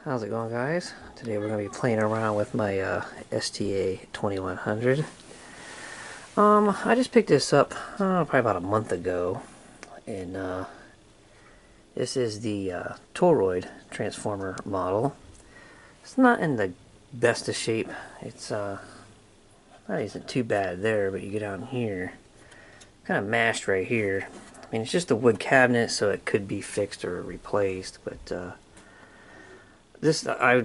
How's it going, guys? Today we're going to be playing around with my STA-2100. I just picked this up probably about a month ago, and this is the Toroid transformer model. It's not in the best of shape. It's not isn't too bad there, but you get down here, kind of mashed right here. I mean, it's just a wood cabinet, so it could be fixed or replaced, but this, I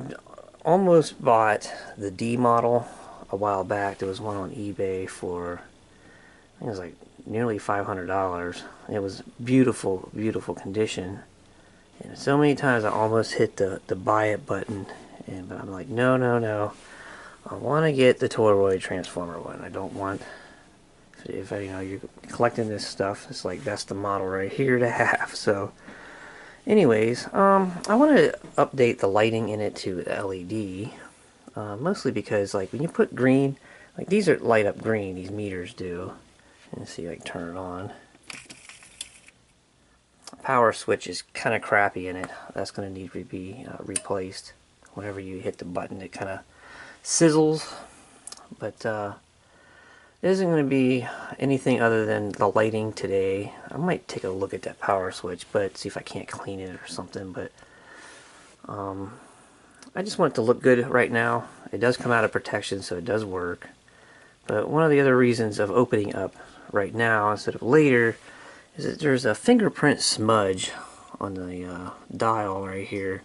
almost bought the D model a while back. There was one on eBay for, I think it was like nearly $500. It was beautiful, beautiful condition. And so many times I almost hit the buy it button, but I'm like, no, no, no. I want to get the Toroid transformer one. I don't want, if you're collecting this stuff, it's like that's the model right here to have. So anyways, I want to update the lighting in it to LED, mostly because, like, when you put green, like these are light up green, these meters do. Let's see if I can turn it on. Power switch is kind of crappy in it. That's going to need to be replaced. Whenever you hit the button, it kind of sizzles, but it isn't going to be anything other than the lighting today. I might take a look at that power switch, but see if I can't clean it or something. But I just want it to look good right now. It does come out of protection, so it does work. But one of the other reasons of opening up right now instead of later is that there's a fingerprint smudge on the dial right here.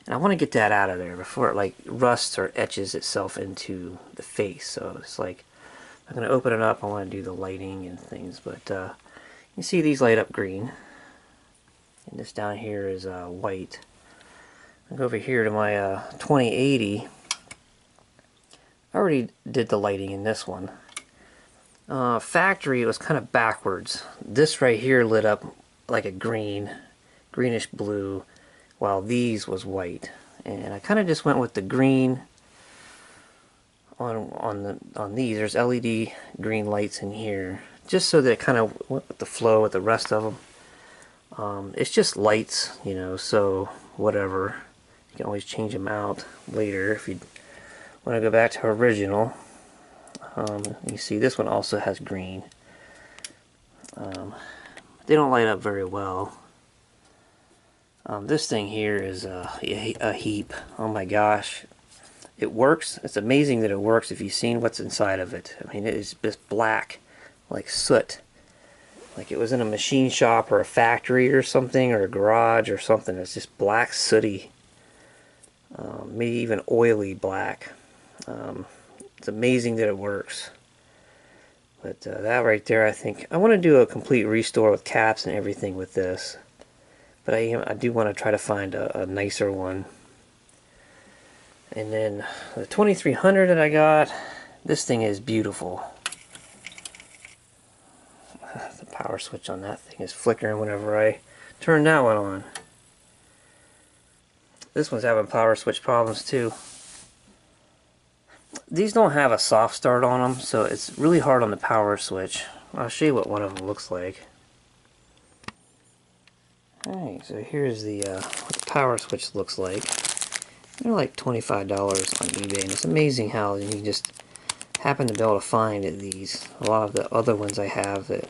And I want to get that out of there before it like rusts or etches itself into the face. So it's like, I'm going to open it up. I want to do the lighting and things, but you see these light up green, and this down here is white. I'll go over here to my 2080. I already did the lighting in this one. Factory, it was kind of backwards. This right here lit up like a greenish blue, while these was white. And I kind of just went with the green on these. There's LED green lights in here, just so that it kind of went with the flow with the rest of them. It's just lights, you know, so whatever. You can always change them out later if you want to go back to original. You see this one also has green. They don't light up very well. This thing here is a heap. Oh my gosh. It works. It's amazing that it works if you've seen what's inside of it. I mean, it is just black, like soot. Like it was in a machine shop or a factory or something, or a garage or something. It's just black, sooty. Maybe even oily black. It's amazing that it works. But that right there, I think, I want to do a complete restore with caps and everything with this. But I do want to try to find a nicer one. And then the 2300 that I got, this thing is beautiful. The power switch on that thing is flickering whenever I turn that one on. This one's having power switch problems too. These don't have a soft start on them, so it's really hard on the power switch. I'll show you what one of them looks like. Alright, so here's the what the power switch looks like. They're like $25 on eBay, and it's amazing how you just happen to be able to find these. A lot of the other ones I have, that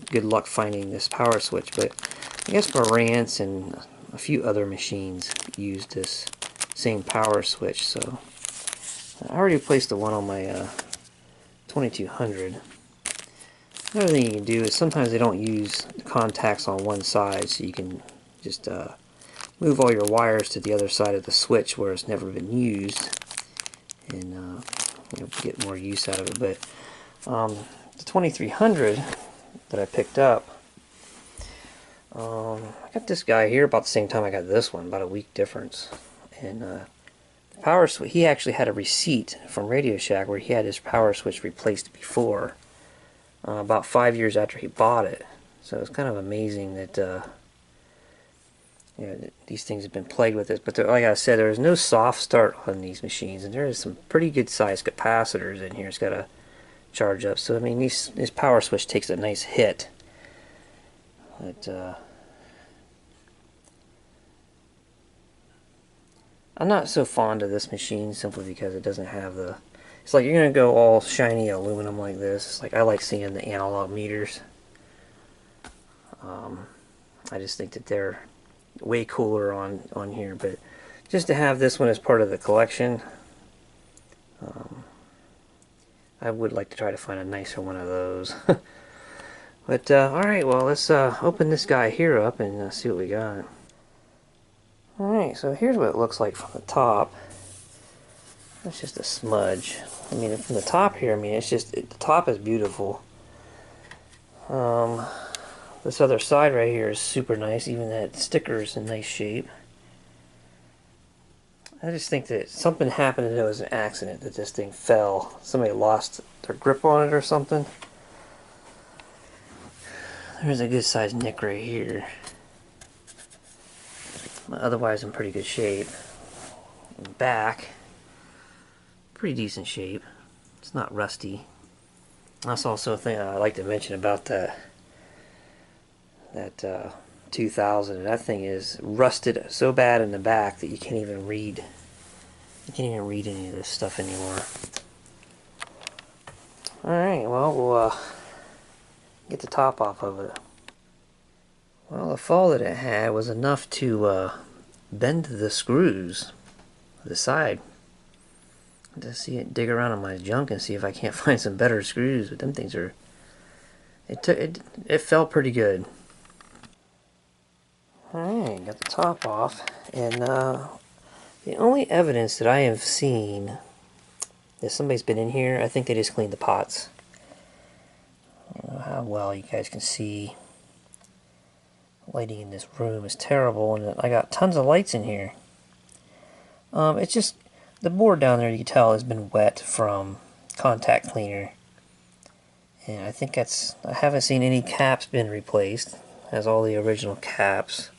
good luck finding this power switch, but I guess Marantz and a few other machines use this same power switch. So I already placed the one on my 2200. Another thing you can do is sometimes they don't use the contacts on one side, so you can just move all your wires to the other side of the switch where it's never been used, and get more use out of it. But the 2300 that I picked up, I got this guy here about the same time I got this one, about a week difference. And the power switch, he actually had a receipt from Radio Shack where he had his power switch replaced before, about 5 years after he bought it. So it's kind of amazing that these things have been plagued with this. But like I said, there is no soft start on these machines, and there is some pretty good sized capacitors in here. It's got to charge up. So I mean, this power switch takes a nice hit. But I'm not so fond of this machine simply because it doesn't have the... It's like you're going to go all shiny aluminum like this. It's like I like seeing the analog meters. I just think that they're way cooler on here, but just to have this one as part of the collection, I would like to try to find a nicer one of those. But alright, well, let's open this guy here up and see what we got. Alright, so here's what it looks like from the top. That's just a smudge. I mean, from the top here, I mean, it's just, the top is beautiful. This other side right here is super nice. Even that sticker is in nice shape. I just think that something happened and it was an accident that this thing fell. Somebody lost their grip on it or something. There's a good sized nick right here. Otherwise in pretty good shape. Back, pretty decent shape. It's not rusty. That's also a thing I'd like to mention about that 2000. That thing is rusted so bad in the back that you can't even read. You can't even read any of this stuff anymore. Alright, well, we'll get the top off of it. Well, the fall that it had was enough to bend the screws to the side. To see it, dig around in my junk and see if I can't find some better screws. But them things are... It fell pretty good. Alright, got the top off. And the only evidence that I have seen that somebody's been in here, I think they just cleaned the pots. I don't know how well you guys can see. Lighting in this room is terrible, and I got tons of lights in here. It's just the board down there, you can tell, has been wet from contact cleaner, and I think that's... I haven't seen any caps been replaced. It has all the original caps.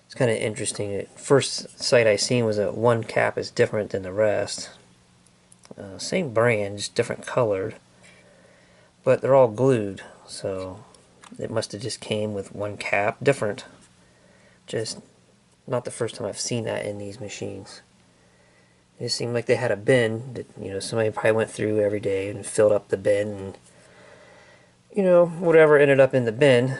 It's kind of interesting. At first sight I seen was that one cap is different than the rest. Same brand, just different colored, but they're all glued, so it must have just came with one cap different. Just not the first time I've seen that in these machines. It seemed like they had a bin that, you know, somebody probably went through every day and filled up the bin, and, you know, whatever ended up in the bin.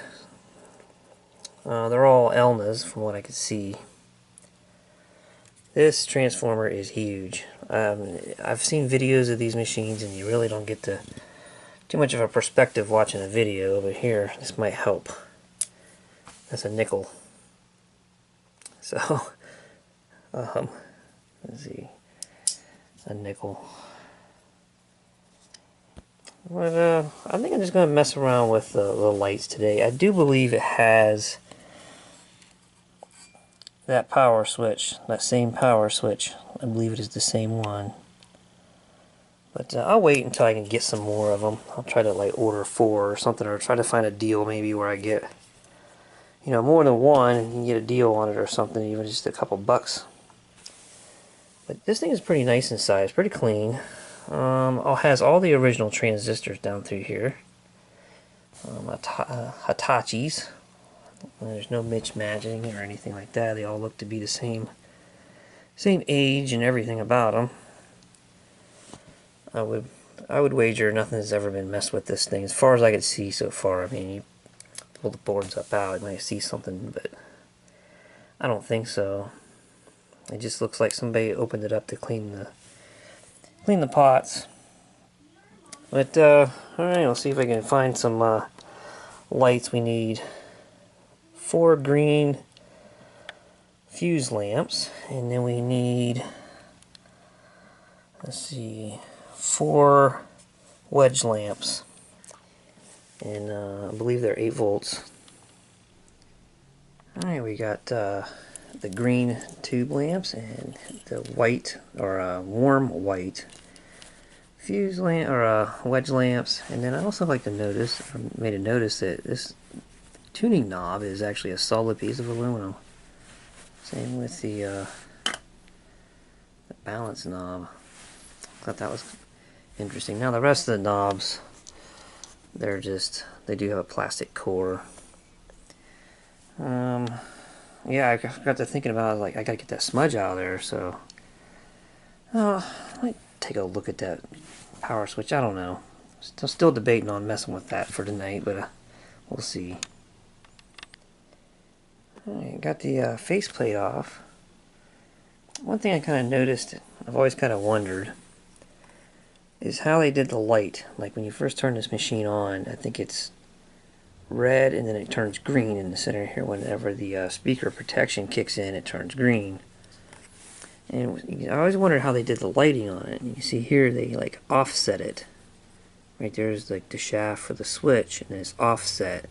They're all Elnas from what I could see. This transformer is huge. I've seen videos of these machines and you really don't get too much of a perspective watching a video, but here, this might help. That's a nickel. So, let's see. A nickel. But, I think I'm just going to mess around with the lights today. I do believe it has that power switch, that same power switch. I believe it is the same one. But I'll wait until I can get some more of them. I'll try to like order 4 or something, or try to find a deal maybe where I get, you know, more than one and you can get a deal on it or something, even just a couple bucks. But this thing is pretty nice inside. It's pretty clean. It has all the original transistors down through here. Hitachis. There's no mismatching or anything like that. They all look to be the same age and everything about them. I would wager nothing's ever been messed with this thing, as far as I could see so far. I mean, you pull the boards up out, you might see something, but I don't think so. It just looks like somebody opened it up to clean the pots. But alright, we'll see if I can find some lights. We need 4 green fuse lamps, and then we need, let's see, 4 wedge lamps, and I believe they're 8 volts. Alright, we got the green tube lamps and the white, or warm white fuse lamp, or wedge lamps. And then I also like to notice, or made a notice, that this tuning knob is actually a solid piece of aluminum. Same with the balance knob. Thought that was interesting. Now the rest of the knobs, they do have a plastic core. yeah, I got to thinking about, like, I gotta get that smudge out of there, so I might take a look at that power switch. I don't know. Still debating on messing with that for tonight, but we'll see. Alright, got the faceplate off. One thing I kind of noticed, I've always kind of wondered, is how they did the light. Like when you first turn this machine on, I think it's red and then it turns green in the center here. Whenever the speaker protection kicks in, it turns green. And I always wondered how they did the lighting on it. And you see here they like offset it. Right there's like the shaft for the switch, and it's offset,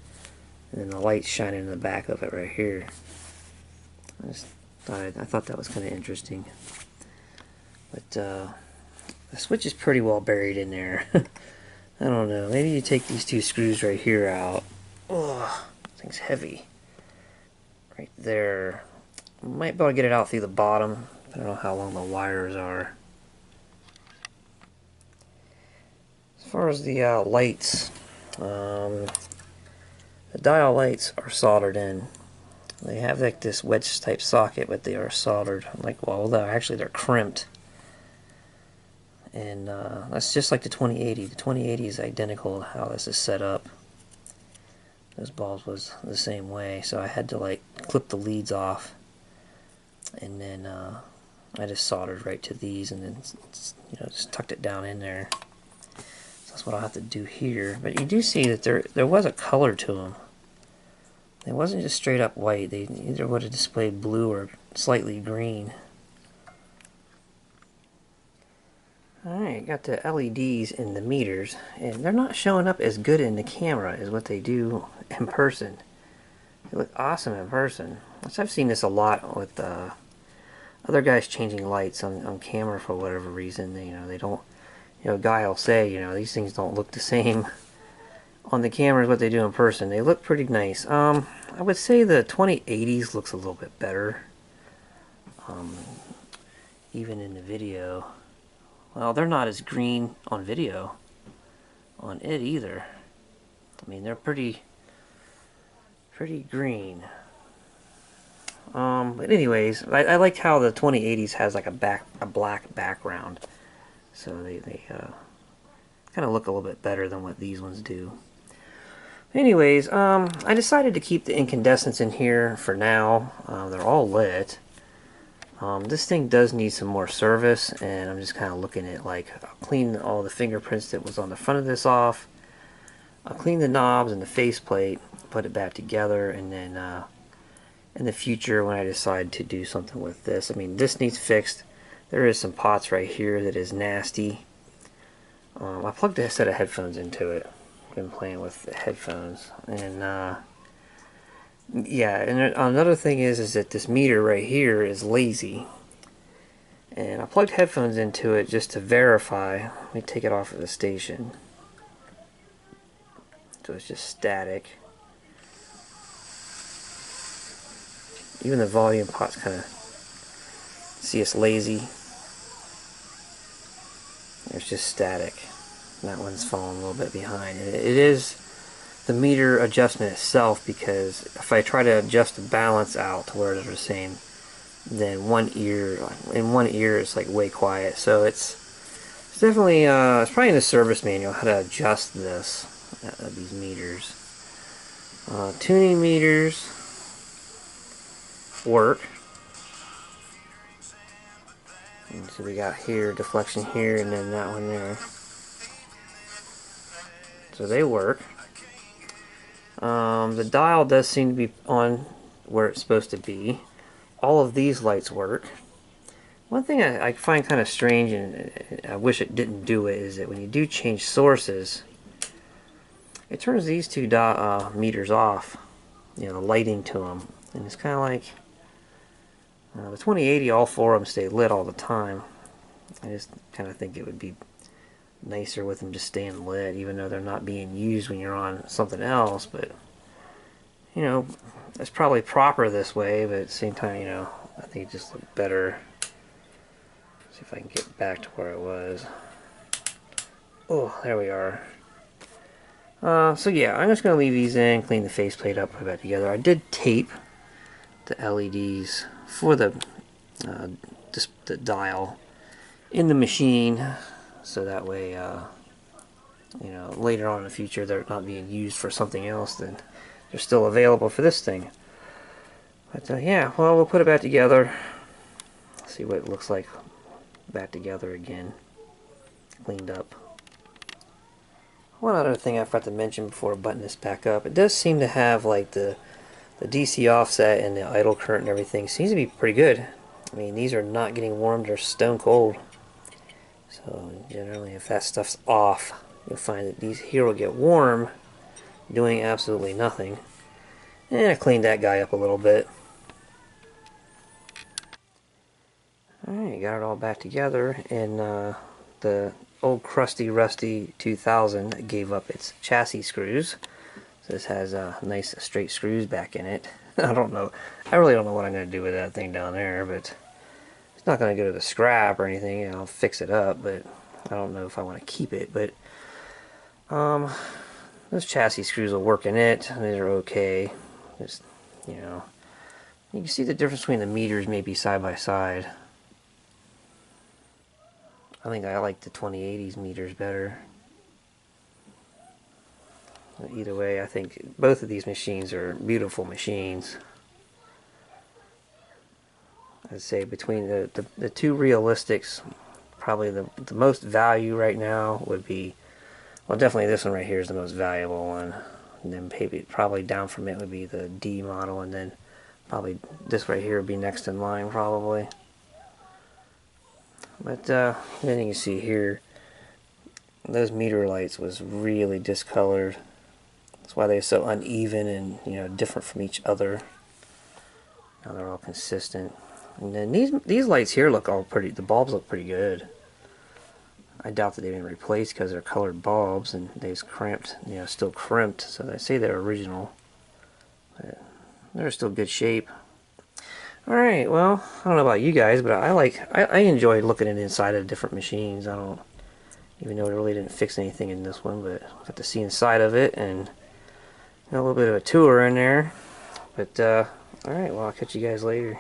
and then the light's shining in the back of it right here. I thought that was kind of interesting. But the switch is pretty well buried in there. I don't know. Maybe you take these two screws right here out. Oh, thing's heavy. Right there. Might be able to get it out through the bottom. I don't know how long the wires are. As far as the lights, the dial lights are soldered in. They have like this wedge type socket, but they are soldered. Like, well, actually they're crimped. And that's just like the 2080. The 2080 is identical to how this is set up. Those bulbs was the same way, so I had to like clip the leads off, and then I just soldered right to these, and then just tucked it down in there. So that's what I'll have to do here. But you do see that there was a color to them. It wasn't just straight up white. They either would have displayed blue or slightly green. Alright, got the LEDs in the meters, and they're not showing up as good in the camera as what they do in person. They look awesome in person. I've seen this a lot with other guys changing lights on camera for whatever reason. They don't, a guy will say, these things don't look the same on the camera as what they do in person. They look pretty nice. I would say the 2080s looks a little bit better, even in the video. Well, they're not as green on video on it either. I mean, they're pretty green. But anyways, I liked how the 2080s has like a black background, so they kind of look a little bit better than what these ones do. Anyways, I decided to keep the incandescents in here for now. They're all lit. This thing does need some more service, and I'm just kind of looking at, like, I'll clean all the fingerprints that was on the front of this off. I'll clean the knobs and the faceplate, put it back together, and then in the future when I decide to do something with this, I mean, this needs fixed. There is some pots right here that is nasty. I plugged a set of headphones into it. Been playing with the headphones, and yeah, and another thing is that this meter right here is lazy, and I plugged headphones into it just to verify. Let me take it off of the station, so it's just static. Even the volume pot's kind of, see, it's lazy. It's just static. That one's falling a little bit behind. It is the meter adjustment itself, because if I try to adjust the balance out to where they're the same, then in one ear it's like way quiet. So it's definitely it's probably in the service manual how to adjust this these meters. Tuning meters work. And so we got here deflection here, and then that one there. So they work. The dial does seem to be on where it's supposed to be. All of these lights work. One thing I find kind of strange, and I wish it didn't do it, is that when you do change sources, it turns these two meters off, the lighting to them. And it's kind of like the 2080, all four of them stay lit all the time. I just kind of think it would be nicer with them just staying lit, even though they're not being used when you're on something else. But it's probably proper this way, but at the same time, I think it just looked better. Let's see if I can get back to where it was. Oh, there we are. So yeah, I'm just going to leave these in, clean the faceplate up, put it back together. I did tape the LEDs for the dial in the machine, so that way you know, later on in the future they're not being used for something else, then they're still available for this thing. But yeah, well, we'll put it back together, see what it looks like back together again, cleaned up. One other thing I forgot to mention before buttoning this back up, it does seem to have like the DC offset and the idle current and everything seems to be pretty good. I mean, these are not getting warm, they're stone cold. So generally if that stuff's off, you'll find that these here will get warm doing absolutely nothing. And I cleaned that guy up a little bit. Alright, got it all back together, and the old crusty rusty 2000 gave up its chassis screws. So this has nice straight screws back in it. I don't know, I really don't know what I'm going to do with that thing down there, but it's not going to go to the scrap or anything, and I'll fix it up, but I don't know if I want to keep it. But those chassis screws will work in it, and these are okay. Just, you know, you can see the difference between the meters maybe side by side. I think I like the 2080's meters better. But either way, I think both of these machines are beautiful machines. I'd say between the two realistics, probably the most value right now would be, well, definitely this one right here is the most valuable one. And then probably down from it would be the D model, and then probably this right here would be next in line probably. But then you can see here, those meter lights was really discolored. That's why they're so uneven and, you know, different from each other. Now they're all consistent. And then these lights here look all pretty, the bulbs look pretty good. I doubt that they've been replaced because they're colored bulbs and they've crimped, you know, still crimped. So they say they're original, but they're still good shape. Alright, well, I don't know about you guys, but I enjoy looking at the inside of different machines. I don't, even though it really didn't fix anything in this one, but I got to see inside of it and a little bit of a tour in there. But, alright, well, I'll catch you guys later.